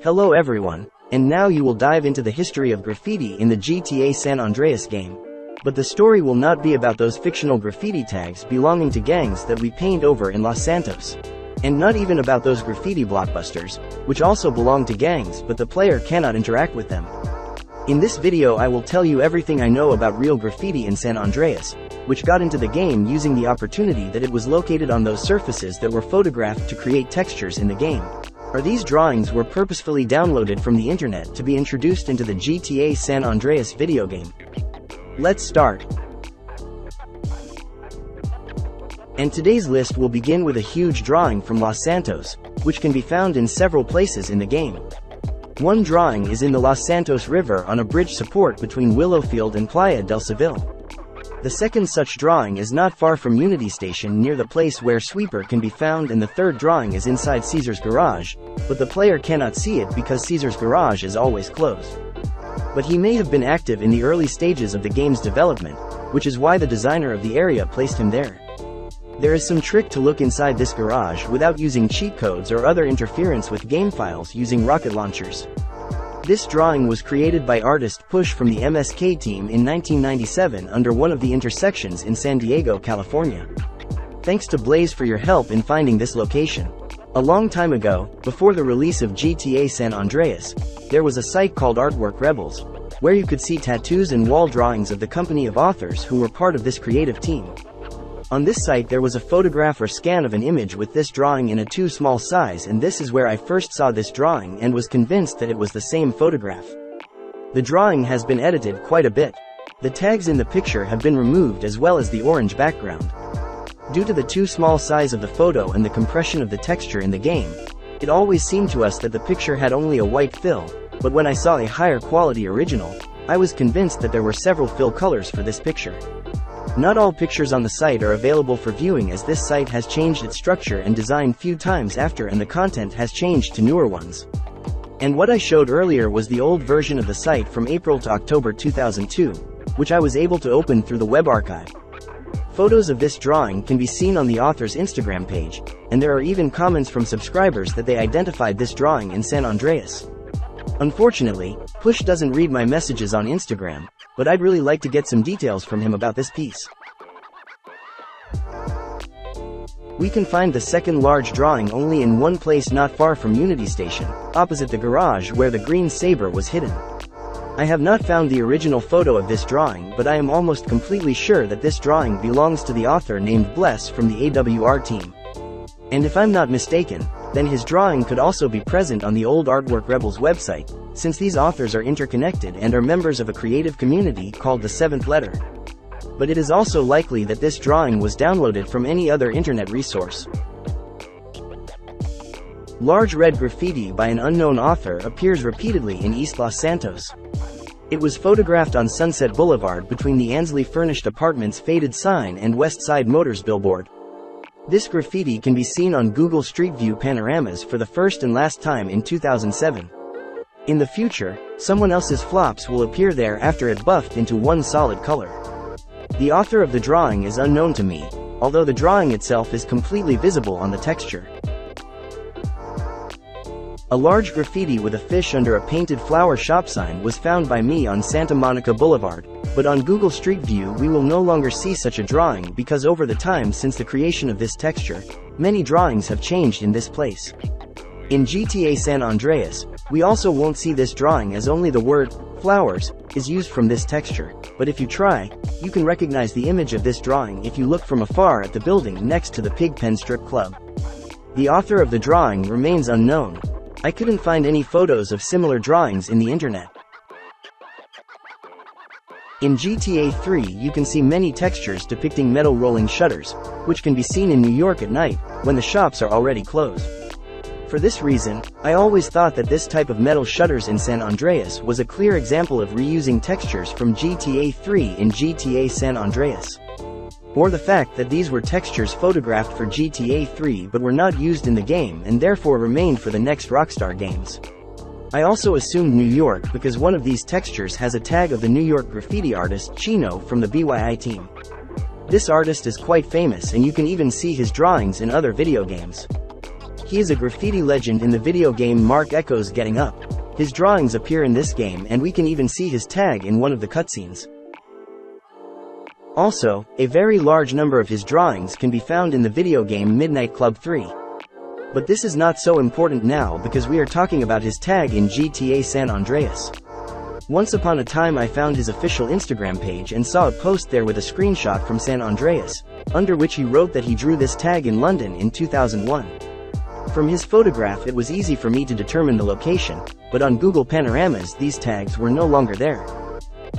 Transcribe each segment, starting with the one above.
Hello everyone, and now you will dive into the history of graffiti in the GTA San Andreas game. But the story will not be about those fictional graffiti tags belonging to gangs that we paint over in Los Santos. And not even about those graffiti blockbusters, which also belong to gangs but the player cannot interact with them. In this video I will tell you everything I know about real graffiti in San Andreas, which got into the game using the opportunity that it was located on those surfaces that were photographed to create textures in the game. Or these drawings were purposefully downloaded from the internet to be introduced into the GTA San Andreas video game. Let's start. And today's list will begin with a huge drawing from Los Santos, which can be found in several places in the game. One drawing is in the Los Santos River on a bridge support between Willowfield and Playa del Seville. The second such drawing is not far from Unity Station near the place where Sweeper can be found, and the third drawing is inside Caesar's garage, but the player cannot see it because Caesar's garage is always closed. But he may have been active in the early stages of the game's development, which is why the designer of the area placed him there. There is some trick to look inside this garage without using cheat codes or other interference with game files using rocket launchers. This drawing was created by artist Push from the MSK team in 1997 under one of the intersections in San Diego, California. Thanks to Blaze for your help in finding this location. A long time ago, before the release of GTA San Andreas, there was a site called artworkrebels, where you could see tattoos and wall drawings of the company of authors who were part of this creative team. On this site there was a photograph or scan of an image with this drawing in a too small size, and this is where I first saw this drawing and was convinced that it was the same photograph. The drawing has been edited quite a bit. The tags in the picture have been removed as well as the orange background. Due to the too small size of the photo and the compression of the texture in the game, it always seemed to us that the picture had only a white fill, but when I saw a higher quality original, I was convinced that there were several fill colors for this picture. Not all pictures on the site are available for viewing, as this site has changed its structure and design few times after, and the content has changed to newer ones. And what I showed earlier was the old version of the site from April to October 2002, which I was able to open through the web archive. Photos of this drawing can be seen on the author's Instagram page, and there are even comments from subscribers that they identified this drawing in San Andreas. Unfortunately, Push doesn't read my messages on Instagram, but I'd really like to get some details from him about this piece. We can find the second large drawing only in one place not far from Unity Station, opposite the garage where the green saber was hidden. I have not found the original photo of this drawing, but I am almost completely sure that this drawing belongs to the author named Bles from the AWR team. And if I'm not mistaken, then his drawing could also be present on the old artworkrebels website, since these authors are interconnected and are members of a creative community called the Seventh Letter. But it is also likely that this drawing was downloaded from any other internet resource. Large red graffiti by an unknown author appears repeatedly in East Los Santos. It was photographed on Sunset Boulevard between the Ansley Furnished Apartments faded sign and West Side Motors billboard. This graffiti can be seen on Google Street View panoramas for the first and last time in 2007. In the future, someone else's flops will appear there after it buffed into one solid color. The author of the drawing is unknown to me, although the drawing itself is completely visible on the texture. A large graffiti with a fish under a painted flower shop sign was found by me on Santa Monica Boulevard, but on Google Street View we will no longer see such a drawing because over the time since the creation of this texture, many drawings have changed in this place. In GTA San Andreas, we also won't see this drawing as only the word flowers is used from this texture, but if you try, you can recognize the image of this drawing if you look from afar at the building next to the Pigpen Strip Club. The author of the drawing remains unknown. I couldn't find any photos of similar drawings in the internet. In GTA 3 you can see many textures depicting metal rolling shutters, which can be seen in New York at night, when the shops are already closed. For this reason, I always thought that this type of metal shutters in San Andreas was a clear example of reusing textures from GTA 3 in GTA San Andreas. Or the fact that these were textures photographed for GTA 3 but were not used in the game and therefore remained for the next Rockstar games. I also assumed New York because one of these textures has a tag of the New York graffiti artist Chino from the BYI team. This artist is quite famous and you can even see his drawings in other video games. He is a graffiti legend in the video game Marc Ecko's Getting Up. His drawings appear in this game and we can even see his tag in one of the cutscenes. Also, a very large number of his drawings can be found in the video game Midnight Club 3. But this is not so important now because we are talking about his tag in GTA San Andreas. Once upon a time I found his official Instagram page and saw a post there with a screenshot from San Andreas, under which he wrote that he drew this tag in London in 2001. From his photograph it was easy for me to determine the location, but on Google Panoramas these tags were no longer there.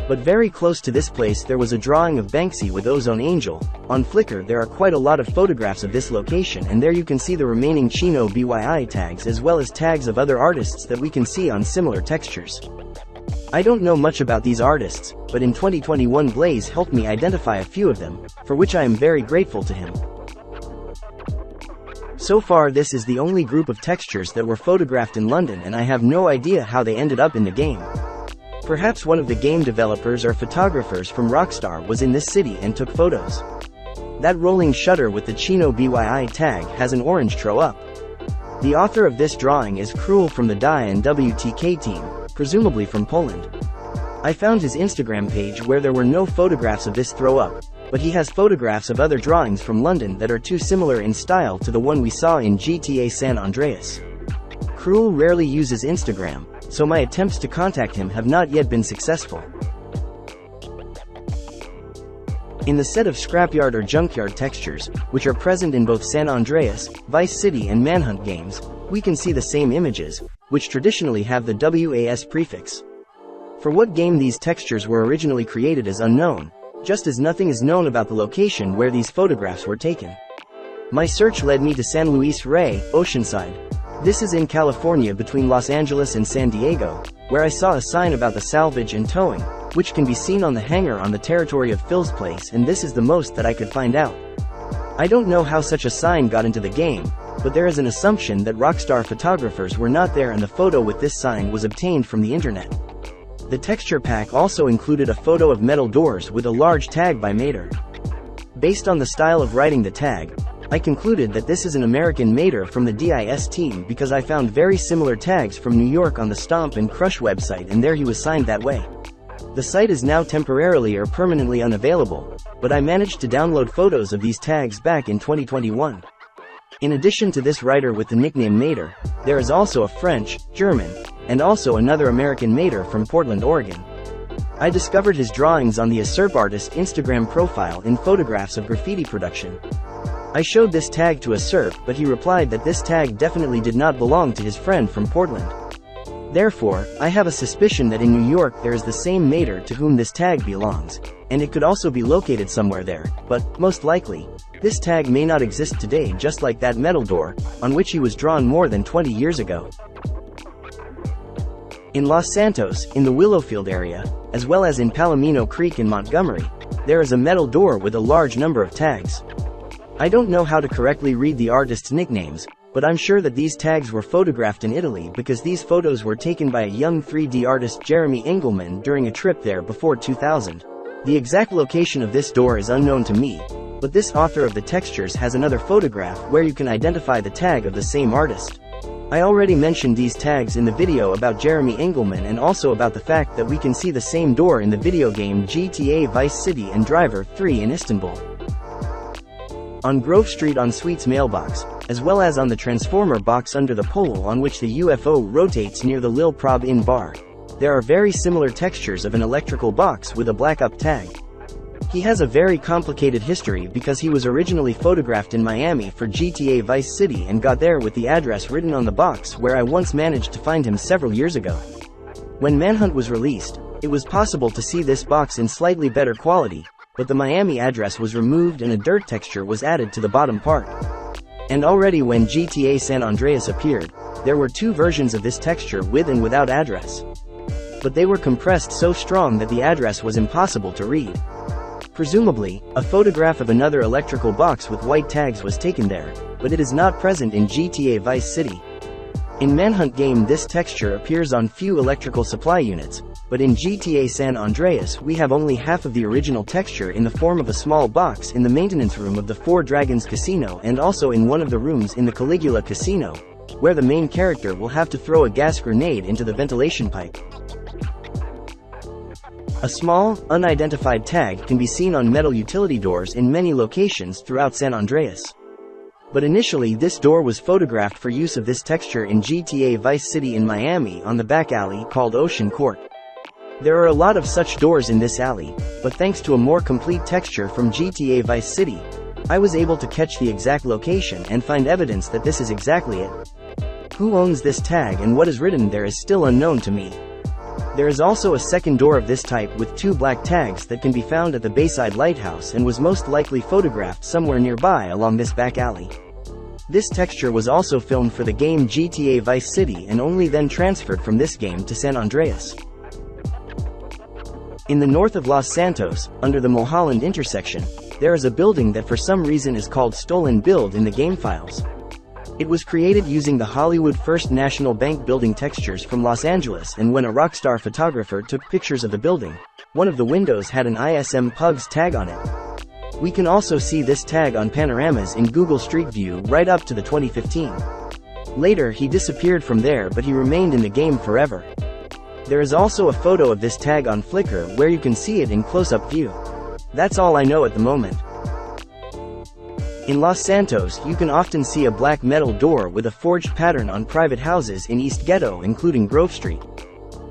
But very close to this place there was a drawing of Banksy with Ozone Angel. On Flickr there are quite a lot of photographs of this location and there you can see the remaining Chino BYI tags as well as tags of other artists that we can see on similar textures. I don't know much about these artists, but in 2021 Blaze helped me identify a few of them, for which I am very grateful to him. So far this is the only group of textures that were photographed in London and I have no idea how they ended up in the game. Perhaps one of the game developers or photographers from Rockstar was in this city and took photos. That rolling shutter with the Chino BYI tag has an orange throw up. The author of this drawing is Cruel from the DIE WTK team, presumably from Poland. I found his Instagram page where there were no photographs of this throw up, but he has photographs of other drawings from London that are too similar in style to the one we saw in GTA San Andreas. Cruel rarely uses Instagram, so my attempts to contact him have not yet been successful. In the set of scrapyard or junkyard textures, which are present in both San Andreas, Vice City and Manhunt games, we can see the same images, which traditionally have the WAS prefix. For what game these textures were originally created is unknown, just as nothing is known about the location where these photographs were taken. My search led me to San Luis Rey, Oceanside. This is in California between Los Angeles and San Diego, where I saw a sign about the salvage and towing, which can be seen on the hangar on the territory of Phil's place, and this is the most that I could find out. I don't know how such a sign got into the game, but there is an assumption that Rockstar photographers were not there and the photo with this sign was obtained from the internet. The texture pack also included a photo of metal doors with a large tag by Mater. Based on the style of writing the tag, I concluded that this is an American Mater from the DIS team because I found very similar tags from New York on the Stomp and Crush website and there he was signed that way. The site is now temporarily or permanently unavailable, but I managed to download photos of these tags back in 2021. In addition to this writer with the nickname Mater, there is also a French, German, and also another American Mater from Portland, Oregon. I discovered his drawings on the Asurp artist Instagram profile in photographs of graffiti production. I showed this tag to Asurp, but he replied that this tag definitely did not belong to his friend from Portland. Therefore, I have a suspicion that in New York there is the same Mater to whom this tag belongs, and it could also be located somewhere there, but, most likely, this tag may not exist today just like that metal door, on which he was drawn more than 20 years ago. In Los Santos, in the Willowfield area, as well as in Palomino Creek in Montgomery, there is a metal door with a large number of tags. I don't know how to correctly read the artist's nicknames, but I'm sure that these tags were photographed in Italy because these photos were taken by a young 3D artist Jeremy Engelman during a trip there before 2000. The exact location of this door is unknown to me, but this author of the textures has another photograph where you can identify the tag of the same artist. I already mentioned these tags in the video about Jeremy Engelman and also about the fact that we can see the same door in the video game GTA Vice City and Driver 3 in Istanbul. On Grove Street on Sweet's mailbox, as well as on the transformer box under the pole on which the UFO rotates near the Lil Prob Inn bar, there are very similar textures of an electrical box with a black up tag. He has a very complicated history because he was originally photographed in Miami for GTA Vice City and got there with the address written on the box where I once managed to find him several years ago. When Manhunt was released, it was possible to see this box in slightly better quality, but the Miami address was removed and a dirt texture was added to the bottom part. And already when GTA San Andreas appeared, there were two versions of this texture with and without address. But they were compressed so strong that the address was impossible to read. Presumably, a photograph of another electrical box with white tags was taken there, but it is not present in GTA Vice City. In Manhunt game this texture appears on few electrical supply units, but in GTA San Andreas we have only half of the original texture in the form of a small box in the maintenance room of the Four Dragons Casino and also in one of the rooms in the Caligula Casino, where the main character will have to throw a gas grenade into the ventilation pipe. A small, unidentified tag can be seen on metal utility doors in many locations throughout San Andreas. But initially this door was photographed for use of this texture in GTA Vice City in Miami on the back alley called Ocean Court. There are a lot of such doors in this alley, but thanks to a more complete texture from GTA Vice City, I was able to catch the exact location and find evidence that this is exactly it. Who owns this tag and what is written there is still unknown to me. There is also a second door of this type with 2 black tags that can be found at the Bayside Lighthouse and was most likely photographed somewhere nearby along this back alley. This texture was also filmed for the game GTA Vice City and only then transferred from this game to San Andreas. In the north of Los Santos, under the Mulholland intersection, there is a building that for some reason is called Stolen Build in the game files. It was created using the Hollywood First National Bank building textures from Los Angeles, and when a Rockstar photographer took pictures of the building, one of the windows had an ISM Pugs tag on it. We can also see this tag on panoramas in Google Street View right up to the 2015. Later he disappeared from there, but he remained in the game forever. There is also a photo of this tag on Flickr where you can see it in close-up view. That's all I know at the moment. In Los Santos you can often see a black metal door with a forged pattern on private houses in East Ghetto including Grove Street.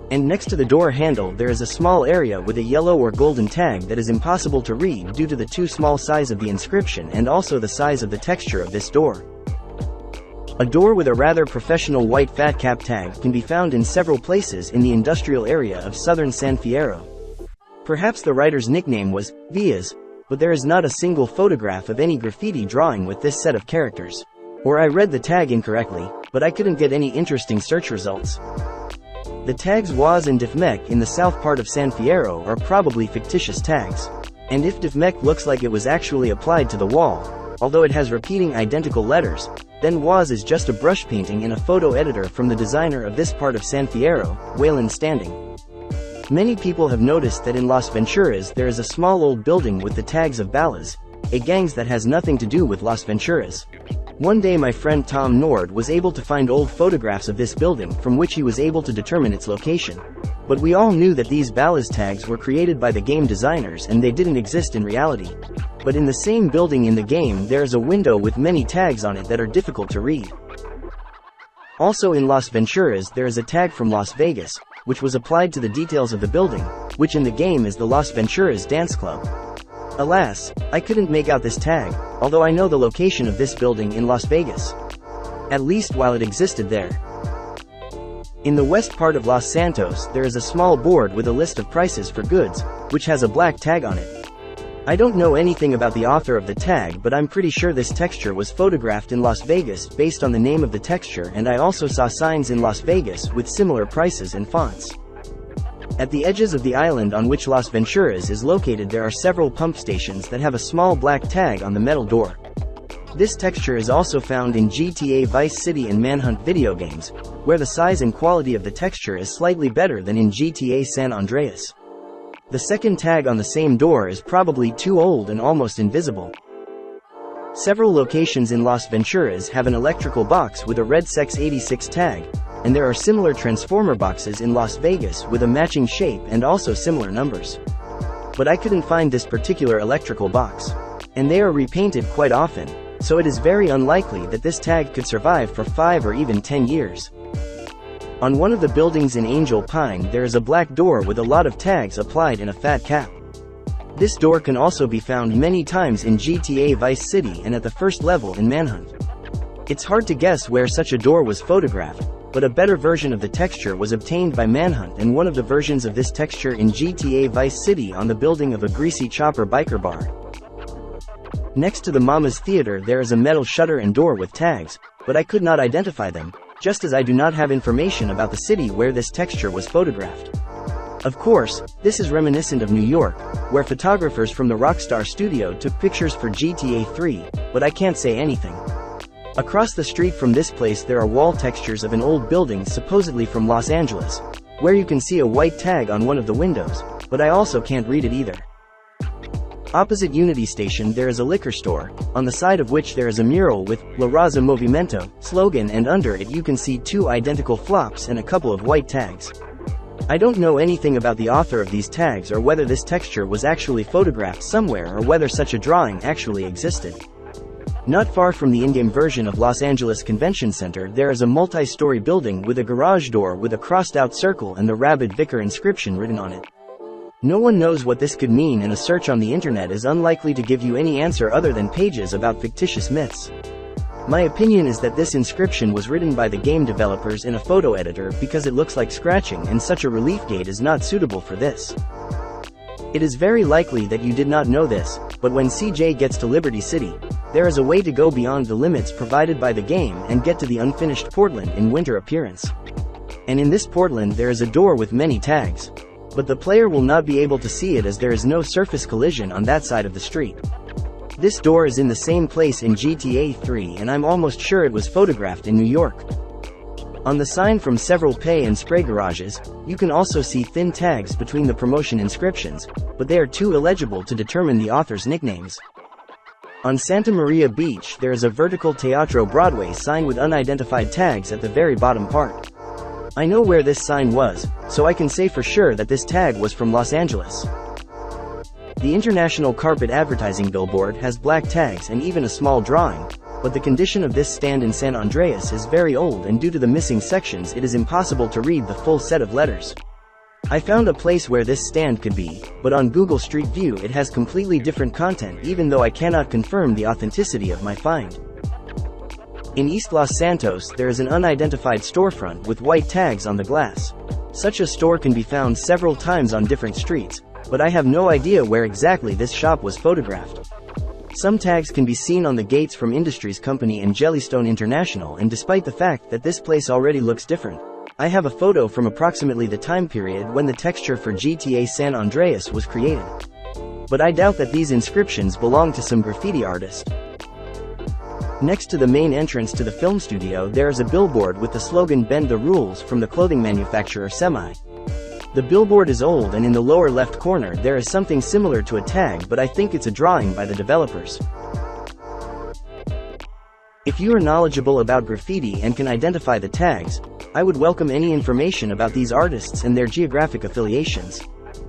And next to the door handle there is a small area with a yellow or golden tag that is impossible to read due to the too small size of the inscription and also the size of the texture of this door. A door with a rather professional white fat cap tag can be found in several places in the industrial area of southern San Fierro. Perhaps the writer's nickname was Vias, but there is not a single photograph of any graffiti drawing with this set of characters. Or I read the tag incorrectly, but I couldn't get any interesting search results. The tags WAS and didnt in the south part of San Fierro are probably fictitious tags. And if didnt looks like it was actually applied to the wall, although it has repeating identical letters, then WAS is just a brush painting in a photo editor from the designer of this part of San Fierro, Wayland Standing. Many people have noticed that in Las Venturas there is a small old building with the tags of Balas, a gangs that has nothing to do with Las Venturas. One day my friend Tom Nord was able to find old photographs of this building from which he was able to determine its location. But we all knew that these Balas tags were created by the game designers and they didn't exist in reality. But in the same building in the game there is a window with many tags on it that are difficult to read. Also in Las Venturas there is a tag from Las Vegas, which was applied to the details of the building, which in the game is the Las Venturas Dance Club. Alas, I couldn't make out this tag, although I know the location of this building in Las Vegas. At least while it existed there. In the west part of Los Santos there is a small board with a list of prices for goods, which has a black tag on it. I don't know anything about the author of the tag, but I'm pretty sure this texture was photographed in Las Vegas based on the name of the texture, and I also saw signs in Las Vegas with similar prices and fonts. At the edges of the island on which Las Venturas is located there are several pump stations that have a small black tag on the metal door. This texture is also found in GTA Vice City and Manhunt video games, where the size and quality of the texture is slightly better than in GTA San Andreas. The second tag on the same door is probably too old and almost invisible. Several locations in Las Venturas have an electrical box with a red Sex 86 tag, and there are similar transformer boxes in Las Vegas with a matching shape and also similar numbers. But I couldn't find this particular electrical box. And they are repainted quite often, so it is very unlikely that this tag could survive for 5 or even 10 years. On one of the buildings in Angel Pine there is a black door with a lot of tags applied in a fat cap. This door can also be found many times in GTA Vice City and at the first level in Manhunt. It's hard to guess where such a door was photographed, but a better version of the texture was obtained by Manhunt, and one of the versions of this texture in GTA Vice City on the building of a Greasy Chopper biker bar. Next to the Mama's Theater there is a metal shutter and door with tags, but I could not identify them, just as I do not have information about the city where this texture was photographed. Of course, this is reminiscent of New York, where photographers from the Rockstar studio took pictures for GTA 3, but I can't say anything. Across the street from this place there are wall textures of an old building supposedly from Los Angeles, where you can see a white tag on one of the windows, but I also can't read it either. Opposite Unity Station there is a liquor store, on the side of which there is a mural with La Raza Movimento slogan, and under it you can see 2 identical flops and a couple of white tags. I don't know anything about the author of these tags or whether this texture was actually photographed somewhere or whether such a drawing actually existed. Not far from the in-game version of Los Angeles Convention Center there is a multi-story building with a garage door with a crossed-out circle and the Rabid Vicar inscription written on it. No one knows what this could mean, and a search on the internet is unlikely to give you any answer other than pages about fictitious myths. My opinion is that this inscription was written by the game developers in a photo editor because it looks like scratching, and such a relief gate is not suitable for this. It is very likely that you did not know this, but when CJ gets to Liberty City, there is a way to go beyond the limits provided by the game and get to the unfinished Portland in winter appearance. And in this Portland there is a door with many tags. But the player will not be able to see it as there is no surface collision on that side of the street. This door is in the same place in GTA 3, and I'm almost sure it was photographed in New York. On the sign from several pay and spray garages, you can also see thin tags between the promotion inscriptions, but they are too illegible to determine the author's nicknames. On Santa Maria Beach there is a vertical Teatro Broadway sign with unidentified tags at the very bottom part. I know where this sign was, so I can say for sure that this tag was from Los Angeles. The International Carpet Advertising billboard has black tags and even a small drawing, but the condition of this stand in San Andreas is very old, and due to the missing sections it is impossible to read the full set of letters. I found a place where this stand could be, but on Google Street View it has completely different content, even though I cannot confirm the authenticity of my find. In East Los Santos there is an unidentified storefront with white tags on the glass. Such a store can be found several times on different streets, but I have no idea where exactly this shop was photographed. Some tags can be seen on the gates from Industries Company and Jellystone International, and despite the fact that this place already looks different, I have a photo from approximately the time period when the texture for GTA San Andreas was created. But I doubt that these inscriptions belong to some graffiti artist. Next to the main entrance to the film studio there is a billboard with the slogan "Bend the Rules" from the clothing manufacturer Semi. The billboard is old, and in the lower left corner there is something similar to a tag, but I think it's a drawing by the developers. If you are knowledgeable about graffiti and can identify the tags, I would welcome any information about these artists and their geographic affiliations.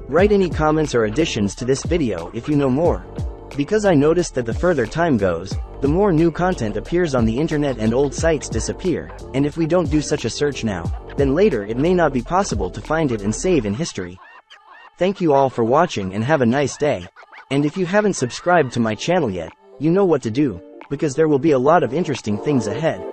Write any comments or additions to this video if you know more. Because I noticed that the further time goes, the more new content appears on the internet and old sites disappear, and if we don't do such a search now, then later it may not be possible to find it and save in history. Thank you all for watching and have a nice day. And if you haven't subscribed to my channel yet, you know what to do, because there will be a lot of interesting things ahead.